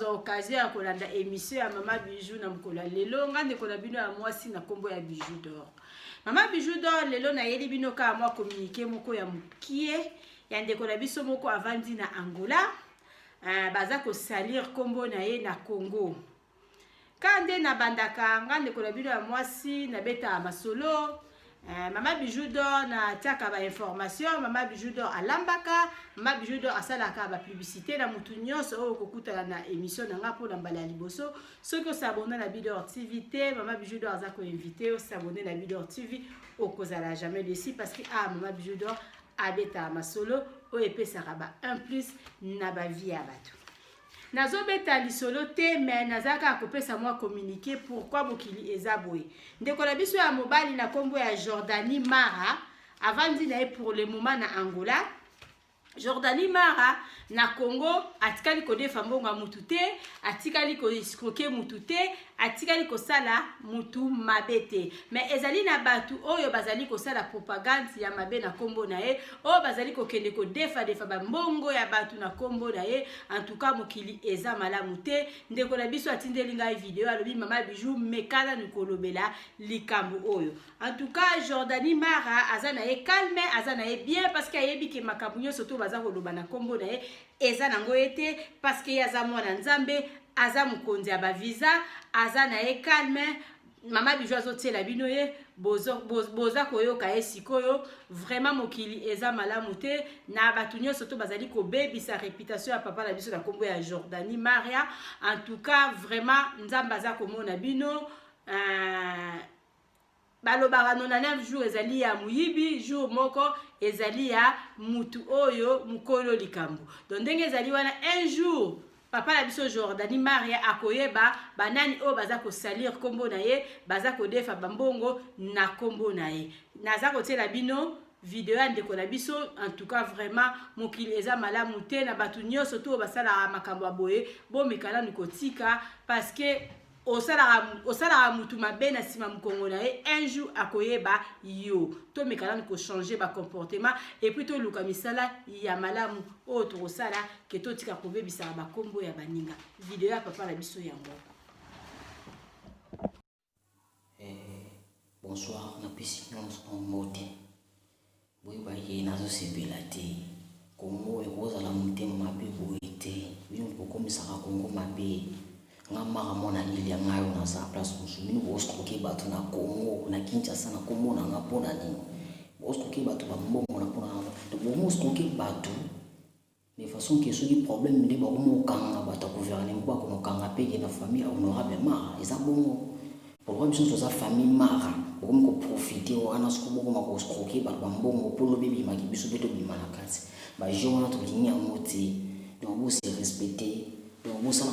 kozwa occasion ya kolanda émission ya Mama Bijou na mkola lelo ngande kola bino ya mwasi na kombo ya Bijou d'or. Mama Bijou d'or lelo na yeli bino ka mwa communiquer moko ya mukie ya ndeko na biso moko avandi na Angola. Baza ko salir kombo na ye na Congo. Kande na bandaka ngande kola bino ya mwasi na beta masolo. Mama Bijou d'or na tiaka ba information, Mama Bijou d'or alambaka, Mama Bijou d'or asalaka ba publicité na mutu nyonso oyo kokuta na émission na nga pona mbala liboso. Soki osabona na Bidor TV te, Mama Bijou d'or aza ko inviter o s'abonner na Bidor TV o kozala jamais déçu parce que Mama Bijou d'or abeta masolo o epesaka ba 1+ na ba vie ya bato. Nazo beta lisolo te mais nazaka kopesa moi communiquer pourquoi mokili ezaboye. Ndeko na biso ya mobali na kombo ya Jordani Mara avandi na pour le moment na Angola. Jordani Mara na Congo atikali ko defa mbonga mutu te, atikali ko escroquer mutu te, atikali ko sala mutu mabete. Mais ezali na batu oyo bazali ko sala propagande ya mabe na kombo na ye, o bazali ko kende ko defa ba mbongo ya batu na kombo na ye. En tout cas mokili eza malamu te. Ndeko na biso atindeli ngai video alobi Mama Bijou mekala nikolobela likambo oyo. En tout cas Jordani Mara azana ye calme, azana ye bien parce que ayebi ke makambo nyonso to baza koloba na kombo na ye eza nango ete parce que yaza mwana nzambe aza mukonzi ya ba visa azana ye calme. Mama Bijou azotiela bino ye boza koyoka ye sikoyo vraiment mokili eza malamu te na batu nyonso to bazali ko bebisa réputation ya papa na biso na kombo ya Jordani Maria. En tout cas vraiment nzambe aza komona bino balobaka 99 jours ezali ya muyibi, jour moko ezali ya mutu oyo mukolo likambo. Donc ndenge ezali wana un jour papa la biso Jordani Maria akoyeba banani o baza ko salir kombo na ye, baza ko defa bambongo na kombo na ye. Naza ko tela bino video ya ndeko na biso. En tout cas vraiment mokili eza malamu te na batu nyonso to basala makambo aboye bo mikala nikotika parce que osala mutu mabe na sima mukongo na ye un jour akoyeba yo to mekala niko changer ba comportement et puis to luka misala ya malamu o to sala ke to tika ko bebisa ba kombo ya baninga. Video ya papa la biso yango. Bonsoir na pisi nyonso mote boyi ba ye nazo sebela te Kongo eroza la mutema mabe boyi te bino kokomisaka Kongo mabe ngama mona ili ngayo na sa place musumini bosko ke batu na Congo na Kinshasa na Kongo na ngapona ni bosko ke batu ba mbongo na pona to bosko ke batu de façon que ce problème de ba mo kanga bata gouverner mko ko kanga peke na famille honorable mara eza bongo problème sur sa famille mara ko ko profiter wana sko boko mako ke batu ba mbongo polo bebi makibiso beto bi malakati ba jona to linya moti donc vous se respecter. Donc vous savez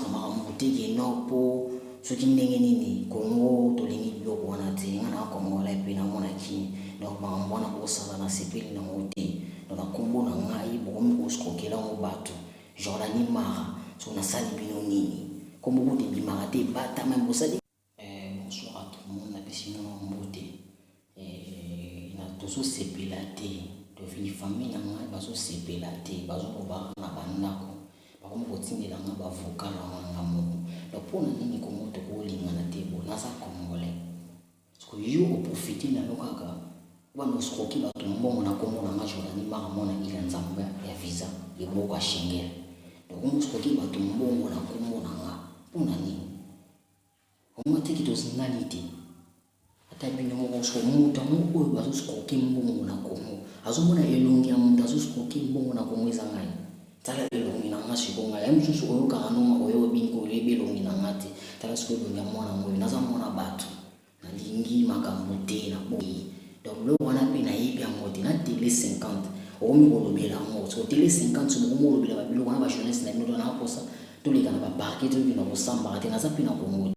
que po soki ndenge nini Congo tolingi biloko wana te ngana Congo la pe na mona ki donc ba mbona ko sala na sepeli na mote donc na kombo na ngai bomi ko skokela ngo bato Jordani Mara so na sali bino nini kombo bote bimara te bata même bosali. Bonsoir à tout le monde na piscine na mote na toso sepela te to fini famille na ngai baso sepela te bazo ko ba na bandako comme continuer dans ma vocal en amour. Donc pour nous ni comment te coller na tebo na sa congolais. Parce que yo profiter na lokaka wana skoki ba tumbongo na kombo na Jordani Mara mona ile nzamba ya visa yebo kwa Schengen. Donc on skoki ba tumbongo na kombo na pona ni. On teki to sinality. Ata bino mo sko muta mo oyo ba skoki mbongo na kombo. Azomona elongi ya muta so skoki mbongo na kombo izangai. Tala elongi na ngasi bonga ya msusu oyo kanoma oyo bingo lebe elongi na ngati tala siko elongi ya mwana ngoyo naza mwana bato na lingi makambo te na boyi donc lo wana pe na yebi ya moti na tele 50 omi kolobela ngo so tele 50 so mo kolobela babilo wana ba jeunesse na bino na kosa to leka na ba parquet to bino ko samba te na za pe na kongo